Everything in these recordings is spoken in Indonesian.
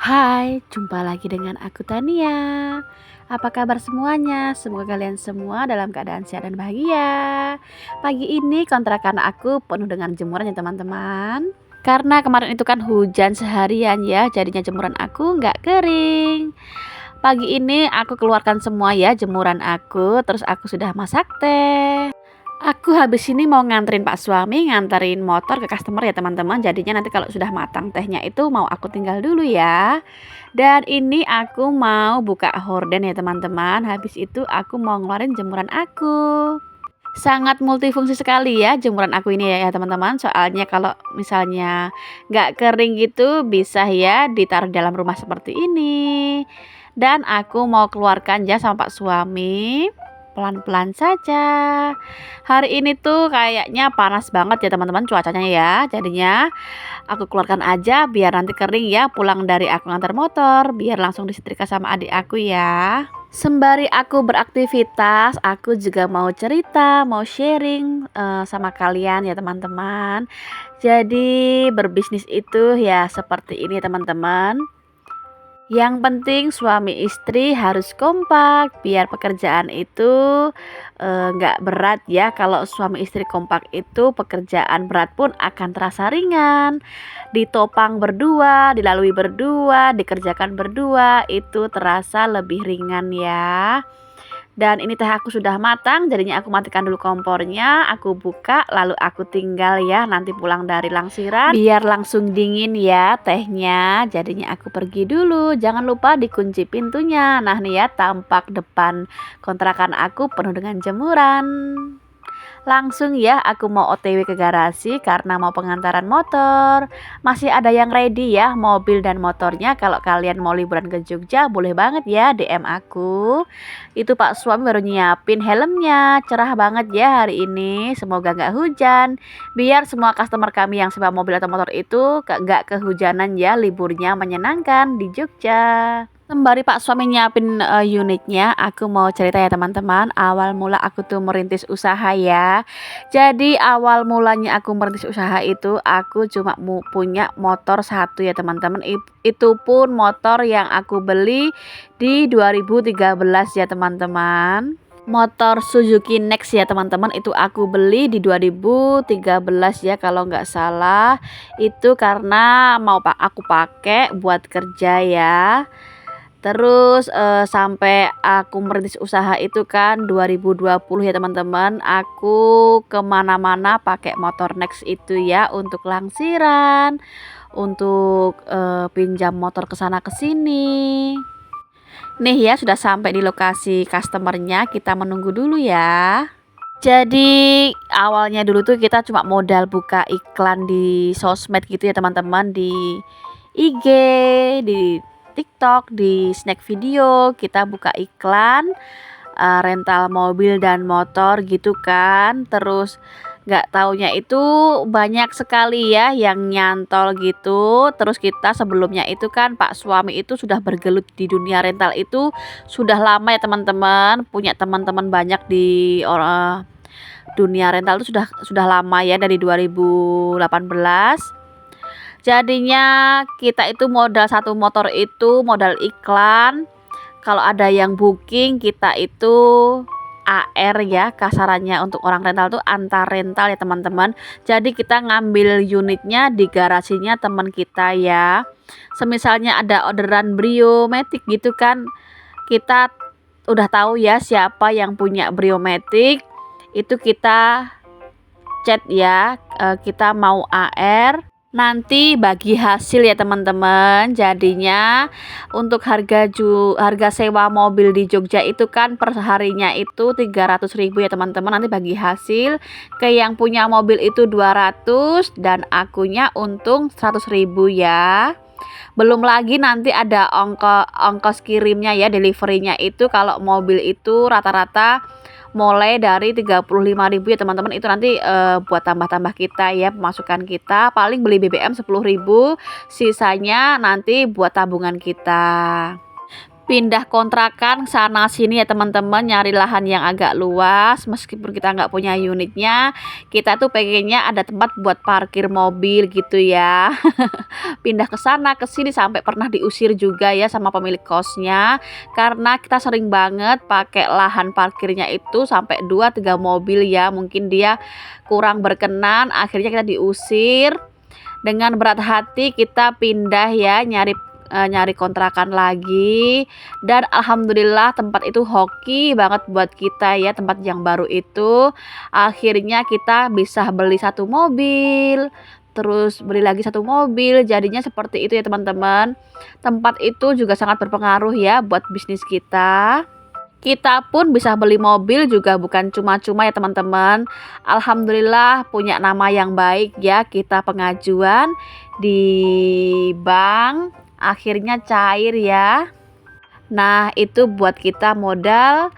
Hai, jumpa lagi dengan aku Tania. Apa kabar semuanya? Semoga kalian semua dalam keadaan sehat dan bahagia. Pagi ini kontrakan aku penuh dengan jemuran ya teman-teman. Karena kemarin itu kan hujan seharian ya, jadinya jemuran aku nggak kering. Pagi ini aku keluarkan semua ya jemuran aku, terus aku sudah masak teh. Aku habis ini mau nganterin Pak suami, nganterin motor ke customer ya teman-teman. Jadinya nanti kalau sudah matang tehnya itu mau aku tinggal dulu ya. Dan ini aku mau buka horden ya teman-teman. Habis itu aku mau ngeluarin jemuran aku. Sangat multifungsi sekali ya jemuran aku ini ya teman-teman. Soalnya kalau misalnya nggak kering gitu bisa ya ditaruh dalam rumah seperti ini. Dan aku mau keluarkan ya sama Pak suami. Pelan-pelan saja. Hari ini tuh kayaknya panas banget ya teman-teman cuacanya ya. Jadinya aku keluarkan aja biar nanti kering ya pulang dari aku ngantar motor. Biar langsung disetrika sama adik aku ya. Sembari aku beraktivitas, aku juga mau cerita, mau sharing sama kalian ya teman-teman. Jadi berbisnis itu ya seperti ini teman-teman. Yang penting suami istri harus kompak biar pekerjaan itu nggak berat ya. Kalau suami istri kompak itu pekerjaan berat pun akan terasa ringan. Ditopang berdua, dilalui berdua, dikerjakan berdua itu terasa lebih ringan ya. Dan ini teh aku sudah matang, jadinya aku matikan dulu kompornya, aku buka, lalu aku tinggal ya nanti pulang dari langsiran. Biar langsung dingin ya tehnya, jadinya aku pergi dulu. Jangan lupa dikunci pintunya. Nah nih ya, tampak depan kontrakan aku penuh dengan jemuran. Langsung ya aku mau OTW ke garasi karena mau pengantaran motor. Masih ada yang ready ya mobil dan motornya. Kalau kalian mau liburan ke Jogja boleh banget ya DM aku. Itu Pak suami baru nyiapin helmnya. Cerah banget ya hari ini. Semoga nggak hujan. Biar semua customer kami yang sewa mobil atau motor itu nggak kehujanan ya. Liburnya menyenangkan di Jogja. Sembari Pak suami nyiapin unitnya, aku mau cerita ya teman-teman. Awal mula aku tuh merintis usaha ya. Jadi awal mulanya aku merintis usaha itu, aku cuma punya motor satu ya teman-teman. Itu pun motor yang aku beli di 2013 ya teman-teman. Motor Suzuki Next ya teman-teman, itu aku beli di 2013 ya kalau nggak salah. Itu karena mau aku pakai buat kerja ya. Terus sampai aku merintis usaha itu kan 2020 ya teman-teman. Aku kemana-mana pakai motor Next itu ya untuk langsiran, untuk pinjam motor ke sana ke sini. Nih ya sudah sampai di lokasi customernya, kita menunggu dulu ya. Jadi awalnya dulu tuh kita cuma modal buka iklan di sosmed gitu ya teman-teman, di IG, di TikTok, di snack video kita buka iklan rental mobil dan motor gitu kan. Terus nggak taunya itu banyak sekali ya yang nyantol gitu. Terus kita sebelumnya itu kan Pak suami itu sudah bergelut di dunia rental itu sudah lama ya teman-teman. Punya teman-teman banyak di dunia rental itu sudah lama ya dari 2018. Jadinya kita itu modal satu motor itu modal iklan. Kalau ada yang booking kita itu AR ya kasarannya, untuk orang rental tuh antar rental ya teman-teman. Jadi kita ngambil unitnya di garasinya teman kita ya. Semisalnya ada orderan Brio-matic gitu kan, kita udah tahu ya siapa yang punya Brio-matic, itu kita chat ya, kita mau AR, nanti bagi hasil ya teman-teman. Jadinya untuk harga sewa mobil di Jogja itu kan per harinya itu 300.000 ya teman-teman. Nanti bagi hasil ke yang punya mobil itu 200 dan akunya untung 100.000 ya. Belum lagi nanti ada ongkos kirimnya ya, deliverynya itu kalau mobil itu rata-rata mulai dari 35.000 ya teman-teman. Itu nanti buat tambah-tambah kita ya, pemasukan kita. Paling beli BBM 10.000, sisanya nanti buat tabungan kita. pindah kontrakan sana sini ya teman-teman, nyari lahan yang agak luas. Meskipun kita nggak punya unitnya, kita tuh pengennya ada tempat buat parkir mobil gitu ya. Pindah ke sana ke sini sampai pernah diusir juga ya sama pemilik kosnya, karena kita sering banget pakai lahan parkirnya itu sampai 2-3 mobil ya. Mungkin dia kurang berkenan, akhirnya kita diusir. Dengan berat hati kita pindah ya, nyari kontrakan lagi, dan alhamdulillah tempat itu hoki banget buat kita ya, tempat yang baru itu. Akhirnya kita bisa beli satu mobil, terus beli lagi satu mobil, jadinya seperti itu ya teman-teman. Tempat itu juga sangat berpengaruh ya buat bisnis kita. Kita pun bisa beli mobil juga bukan cuma-cuma ya teman-teman. Alhamdulillah punya nama yang baik ya, kita pengajuan di bank akhirnya cair ya. Nah itu buat kita modal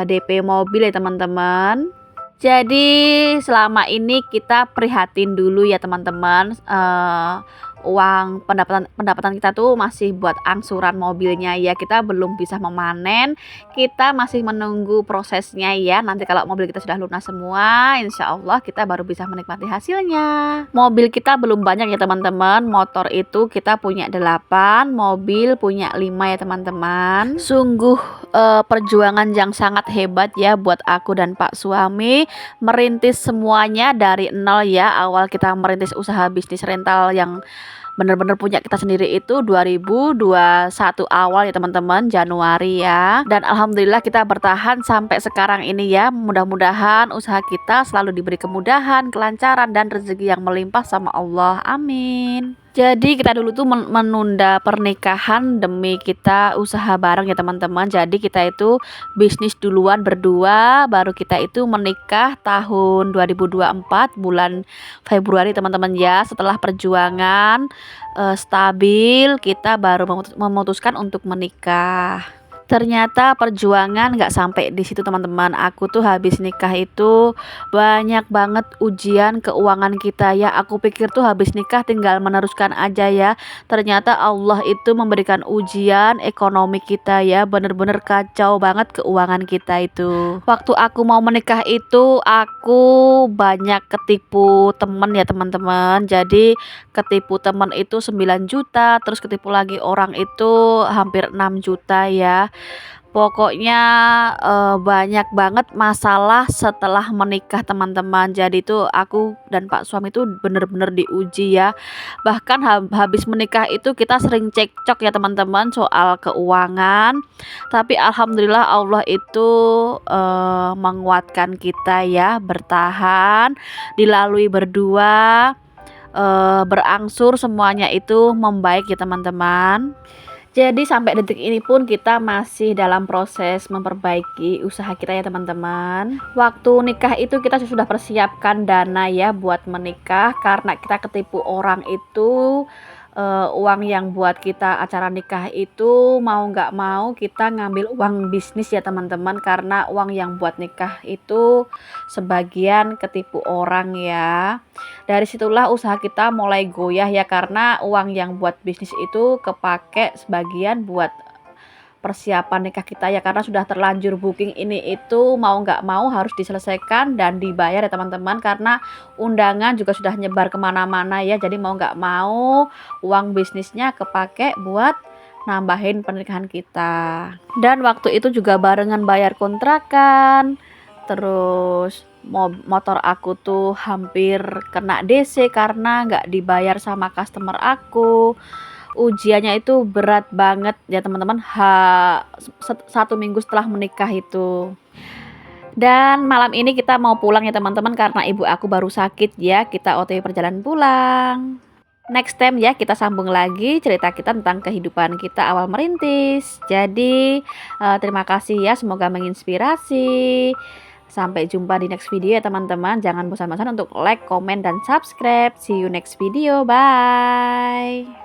DP mobil ya teman-teman. Jadi selama ini kita prihatin dulu ya teman-teman, uang pendapatan kita tuh masih buat angsuran mobilnya ya, kita belum bisa memanen, kita masih menunggu prosesnya ya. Nanti kalau mobil kita sudah lunas semua, insya Allah kita baru bisa menikmati hasilnya. Mobil kita belum banyak ya teman-teman, motor itu kita punya 8, mobil punya 5 ya teman-teman. Sungguh perjuangan yang sangat hebat ya buat aku dan Pak suami, merintis semuanya dari nol ya. Awal kita merintis usaha bisnis rental yang bener-bener punya kita sendiri itu 2021 awal ya teman-teman, Januari ya. Dan alhamdulillah kita bertahan sampai sekarang ini ya. Mudah-mudahan usaha kita selalu diberi kemudahan, kelancaran, dan rezeki yang melimpah sama Allah, amin. Jadi kita dulu tuh menunda pernikahan demi kita usaha bareng ya teman-teman. Jadi kita itu bisnis duluan berdua, baru kita itu menikah tahun 2024 bulan Februari teman-teman ya. Setelah perjuangan stabil, kita baru memutuskan untuk menikah. Ternyata perjuangan nggak sampai di situ teman-teman. Aku tuh habis nikah itu banyak banget ujian keuangan kita ya. Aku pikir tuh habis nikah tinggal meneruskan aja ya. Ternyata Allah itu memberikan ujian ekonomi kita ya. Bener-bener kacau banget keuangan kita itu. Waktu aku mau menikah itu aku banyak ketipu temen ya teman-teman. Jadi ketipu temen itu 9 juta, terus ketipu lagi orang itu hampir 6 juta ya. Pokoknya banyak banget masalah setelah menikah teman-teman. Jadi itu aku dan Pak suami itu bener-bener diuji ya. Bahkan habis menikah itu kita sering cekcok ya teman-teman soal keuangan. Tapi alhamdulillah Allah itu menguatkan kita ya, bertahan, dilalui berdua, berangsur semuanya itu membaik ya teman-teman. Jadi sampai detik ini pun kita masih dalam proses memperbaiki usaha kita ya teman-teman. Waktu nikah itu kita sudah persiapkan dana ya buat menikah, karena kita ketipu orang itu. Uang yang buat kita acara nikah itu mau nggak mau kita ngambil uang bisnis ya teman-teman, karena uang yang buat nikah itu sebagian ketipu orang ya. Dari situlah usaha kita mulai goyah ya, karena uang yang buat bisnis itu kepake sebagian buat persiapan nikah kita ya, karena sudah terlanjur booking ini itu mau nggak mau harus diselesaikan dan dibayar ya teman-teman, karena undangan juga sudah nyebar kemana-mana ya. Jadi mau nggak mau uang bisnisnya kepake buat nambahin pernikahan kita. Dan waktu itu juga barengan bayar kontrakan, terus motor aku tuh hampir kena DC karena nggak dibayar sama customer aku. Ujiannya itu berat banget ya teman-teman, 1 minggu setelah menikah itu. Dan malam ini kita mau pulang ya teman-teman, karena ibu aku baru sakit ya. Kita OTW perjalanan pulang. Next time ya kita sambung lagi cerita kita tentang kehidupan kita awal merintis. Jadi terima kasih ya, semoga menginspirasi. Sampai jumpa di next video ya teman-teman. Jangan bosan-bosan untuk like, comment, dan subscribe. See you next video. Bye.